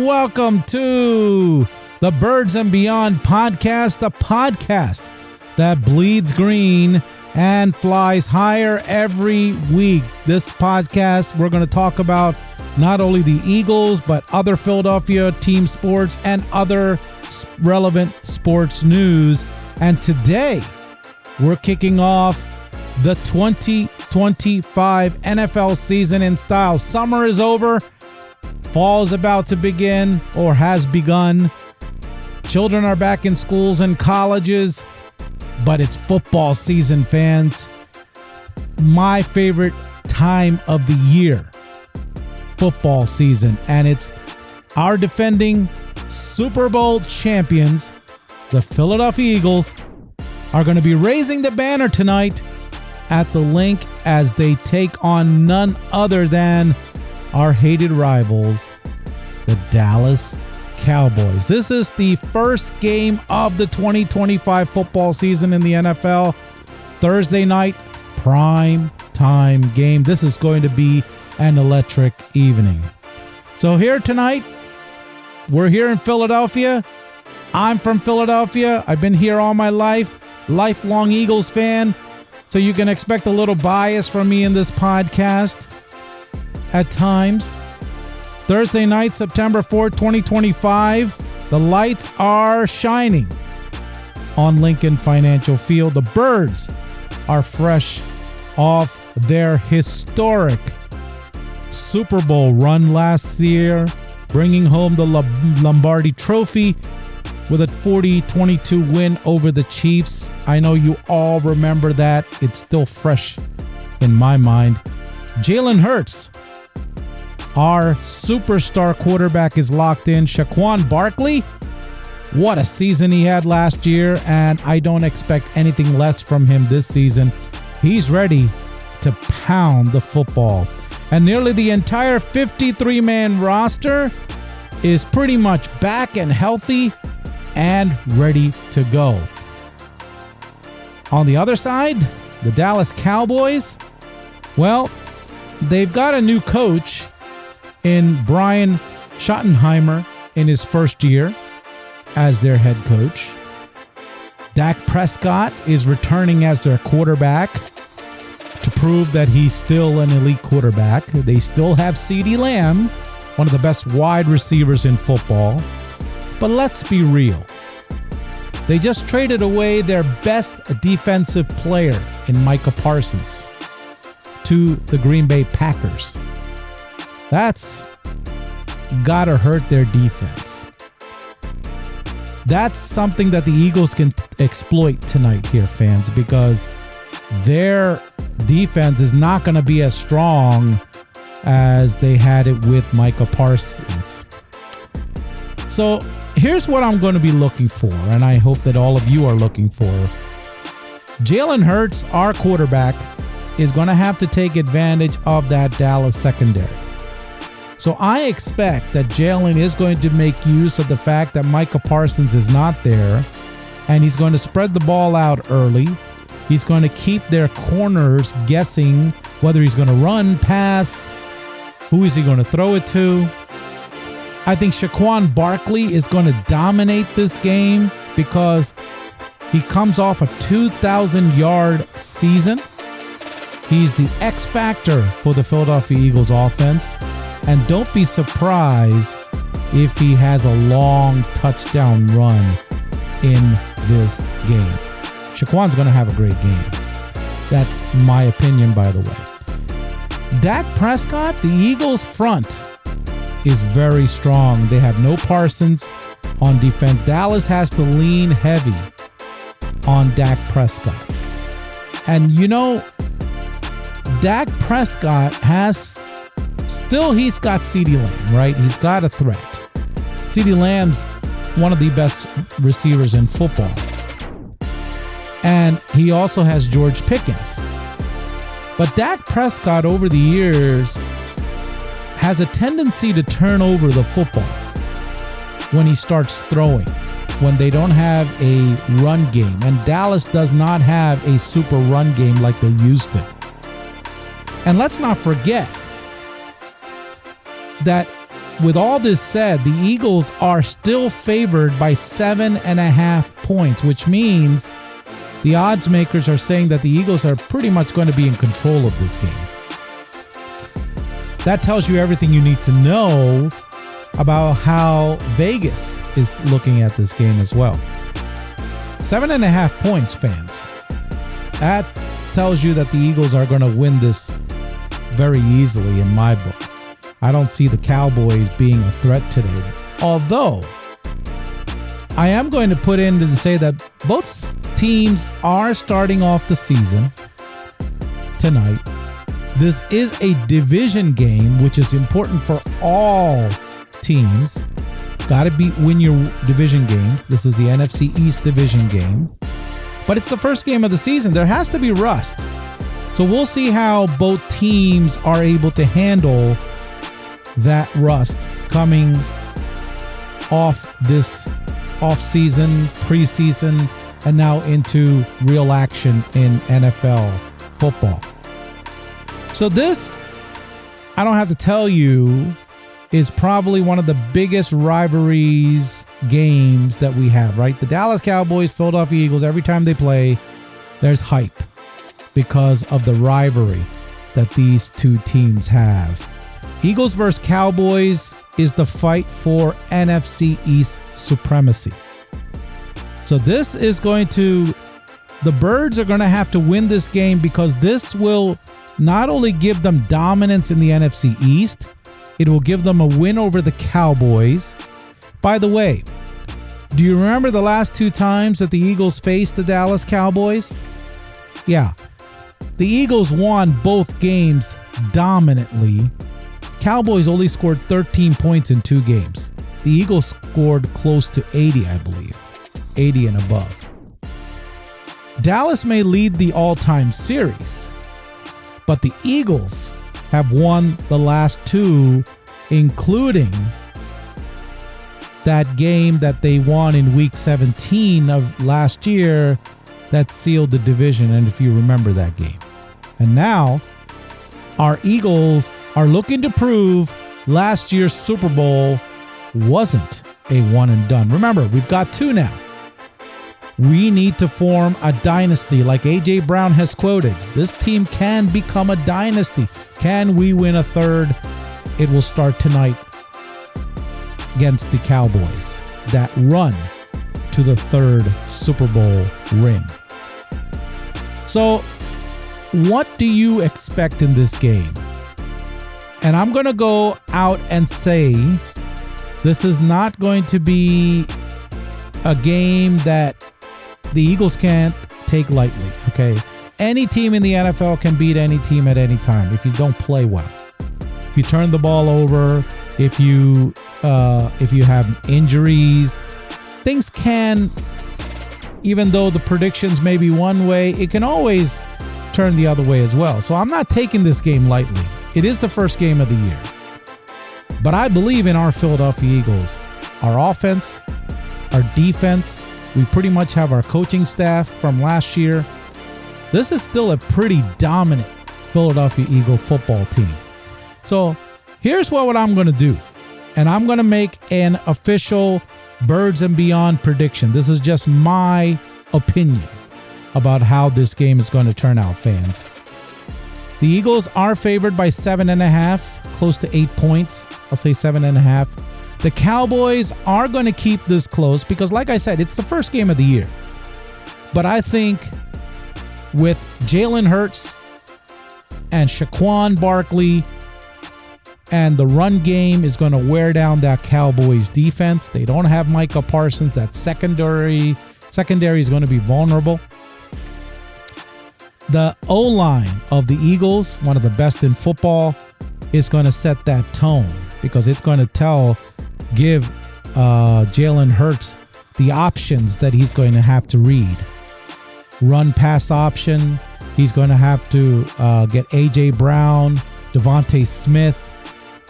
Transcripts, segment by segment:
welcome to the Birds and Beyond podcast, the podcast that bleeds green and flies higher every week. This podcast, we're going to talk about not only the Eagles, but other Philadelphia team sports and other relevant sports news. And today, we're kicking off the 2025 NFL season in style. Summer is over. Fall is about to begin or has begun. Children are back in schools and colleges, but it's football season, fans. My favorite time of the year, football season. And it's our defending Super Bowl champions, the Philadelphia Eagles, are going to be raising the banner tonight at the Link as they take on none other than our hated rivals, the Dallas Cowboys. This is the first game of the 2025 football season in the NFL. Thursday night, prime time game. This is going to be an electric evening. So here tonight, we're here in Philadelphia. I'm from Philadelphia. I've been here all my life. Lifelong Eagles fan. So you can expect a little bias from me in this podcast at times. Thursday night, September 4th, 2025. The lights are shining on Lincoln Financial Field. The Birds are fresh off their historic Super Bowl run last year, bringing home the Lombardi Trophy with a 40-22 win over the Chiefs. I know you all remember that. It's still fresh in my mind. Jalen Hurts, our superstar quarterback, is locked in. Saquon Barkley, what a season he had last year, and I don't expect anything less from him this season. He's ready to pound the football. And nearly the entire 53-man roster is pretty much back and healthy and ready to go. On the other side, the Dallas Cowboys, well, they've got a new coach in Brian Schottenheimer in his first year as their head coach. Dak Prescott is returning as their quarterback to prove that he's still an elite quarterback. They still have CeeDee Lamb, one of the best wide receivers in football. But let's be real. They just traded away their best defensive player in Micah Parsons to the Green Bay Packers. That's gotta hurt their defense. That's something that the Eagles can exploit tonight here, fans, because their defense is not going to be as strong as they had it with Micah Parsons. So here's what I'm going to be looking for, and I hope that all of you are looking for. Jalen Hurts, our quarterback, is going to have to take advantage of that Dallas secondary. So I expect that Jalen is going to make use of the fact that Micah Parsons is not there, and he's going to spread the ball out early. He's going to keep their corners guessing whether he's going to run, pass, who is he going to throw it to. I think Saquon Barkley is going to dominate this game because he comes off a 2,000-yard season. He's the X factor for the Philadelphia Eagles offense. And don't be surprised if he has a long touchdown run in this game. Saquon's going to have a great game. That's my opinion, by the way. Dak Prescott, the Eagles front is very strong. They have no Parsons on defense. Dallas has to lean heavy on Dak Prescott. And you know, Dak Prescott he's got CeeDee Lamb, right? He's got a threat. CeeDee Lamb's one of the best receivers in football. And he also has George Pickens. But Dak Prescott over the years has a tendency to turn over the football when he starts throwing, when they don't have a run game. And Dallas does not have a super run game like they used to. And let's not forget that with all this said, the Eagles are still favored by 7.5 points, which means the odds makers are saying that the Eagles are pretty much going to be in control of this game. That tells you everything you need to know about how Vegas is looking at this game as well. 7.5 points, fans. That tells you that the Eagles are going to win this very easily in my book. I don't see the Cowboys being a threat today. Although, I am going to put in to say that both teams are starting off the season tonight. This is a division game, which is important for all teams. Got to win your division games. This is the NFC East division game. But it's the first game of the season. There has to be rust. So we'll see how both teams are able to handle that rust coming off this off-season, preseason, and now into real action in NFL football. So this, I don't have to tell you, is probably one of the biggest rivalries games that we have, right? The Dallas Cowboys, Philadelphia Eagles, every time they play, there's hype because of the rivalry that these two teams have. Eagles versus Cowboys is the fight for NFC East supremacy. So this is the Birds are going to have to win this game because this will not only give them dominance in the NFC East, it will give them a win over the Cowboys. By the way, do you remember the last two times that the Eagles faced the Dallas Cowboys? Yeah. The Eagles won both games dominantly. Cowboys only scored 13 points in 2 games. The Eagles scored close to 80, I believe. 80 and above. Dallas may lead the all-time series, but the Eagles have won the last 2, including that game that they won in week 17 of last year that sealed the division, and if you remember that game. And now, our Eagles are looking to prove last year's Super Bowl wasn't a one and done. Remember, we've got 2 now. We need to form a dynasty, like A.J. Brown has quoted. This team can become a dynasty. Can we win a third? It will start tonight against the Cowboys, that run to the 3rd Super Bowl ring. So, what do you expect in this game? And I'm going to go out and say this is not going to be a game that the Eagles can't take lightly, okay? Any team in the NFL can beat any team at any time if you don't play well. If you turn the ball over, if you have injuries, things can, even though the predictions may be one way, it can always turn the other way as well. So I'm not taking this game lightly. It is the first game of the year. But I believe in our Philadelphia Eagles. Our offense, our defense, we pretty much have our coaching staff from last year. This is still a pretty dominant Philadelphia Eagle football team. So here's what I'm going to do. And I'm going to make an official Birds and Beyond prediction. This is just my opinion about how this game is going to turn out, fans. The Eagles are favored by 7.5, close to 8 points. I'll say 7.5. The Cowboys are going to keep this close because, like I said, it's the first game of the year. But I think with Jalen Hurts and Saquon Barkley and the run game is going to wear down that Cowboys defense. They don't have Micah Parsons. That secondary is going to be vulnerable. The O-line of the Eagles, one of the best in football, is going to set that tone because it's going to give Jalen Hurts the options that he's going to have to read. Run pass option. He's going to have to get A.J. Brown, Devontae Smith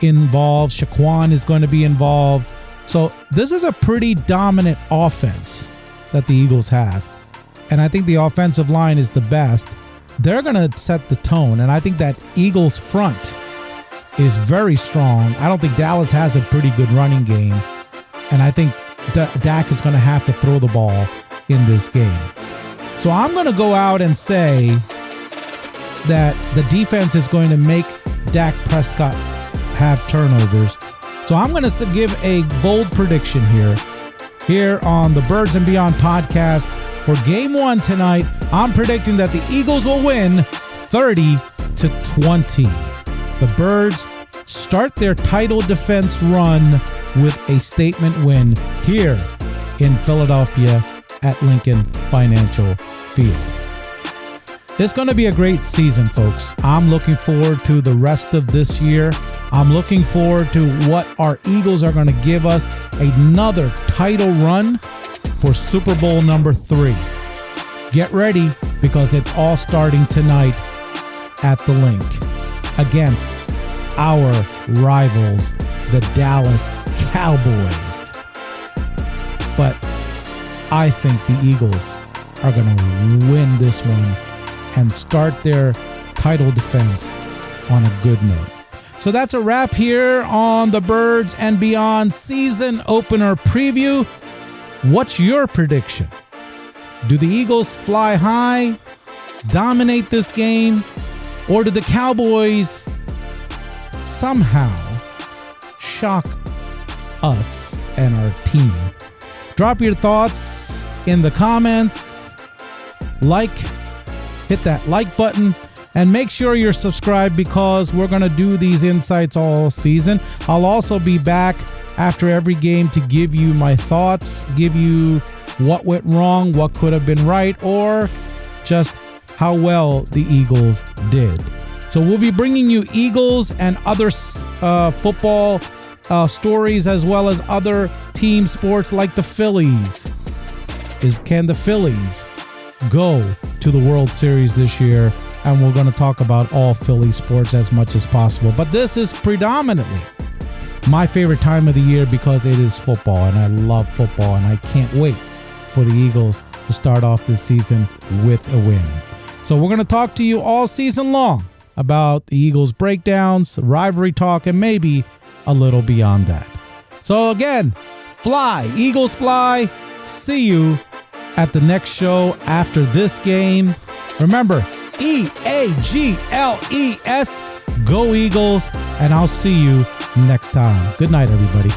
involved. Saquon is going to be involved. So this is a pretty dominant offense that the Eagles have. And I think the offensive line is the best. They're going to set the tone. And I think that Eagles front is very strong. I don't think Dallas has a pretty good running game. And I think Dak is going to have to throw the ball in this game. So I'm going to go out and say that the defense is going to make Dak Prescott have turnovers. So I'm going to give a bold prediction here on the Birds and Beyond podcast for Game 1 tonight. I'm predicting that the Eagles will win 30-20. The Birds start their title defense run with a statement win here in Philadelphia at Lincoln Financial Field. It's going to be a great season, folks. I'm looking forward to the rest of this year. I'm looking forward to what our Eagles are going to give us, another title run for Super Bowl number 3. Get ready, because it's all starting tonight at the Link against our rivals, the Dallas Cowboys. But I think the Eagles are going to win this one and start their title defense on a good note. So that's a wrap here on the Birds and Beyond season opener preview. What's your prediction? Do the Eagles fly high, dominate this game, or do the Cowboys somehow shock us and our team? Drop your thoughts in the comments. Hit that like button, and make sure you're subscribed, because we're going to do these insights all season. I'll also be back after every game to give you my thoughts, give you what went wrong, what could have been right, or just how well the Eagles did. So we'll be bringing you Eagles and other football stories, as well as other team sports like the Phillies. Can the Phillies go to the World Series this year? And we're going to talk about all Philly sports as much as possible. But this is predominantly my favorite time of the year, because it is football, and I love football, and I can't wait for the Eagles to start off this season with a win. So we're going to talk to you all season long about the Eagles breakdowns, rivalry talk, and maybe a little beyond that. So again, fly, Eagles fly. See you at the next show after this game. Remember, EAGLES, go Eagles, and I'll see you next time. Good night, everybody.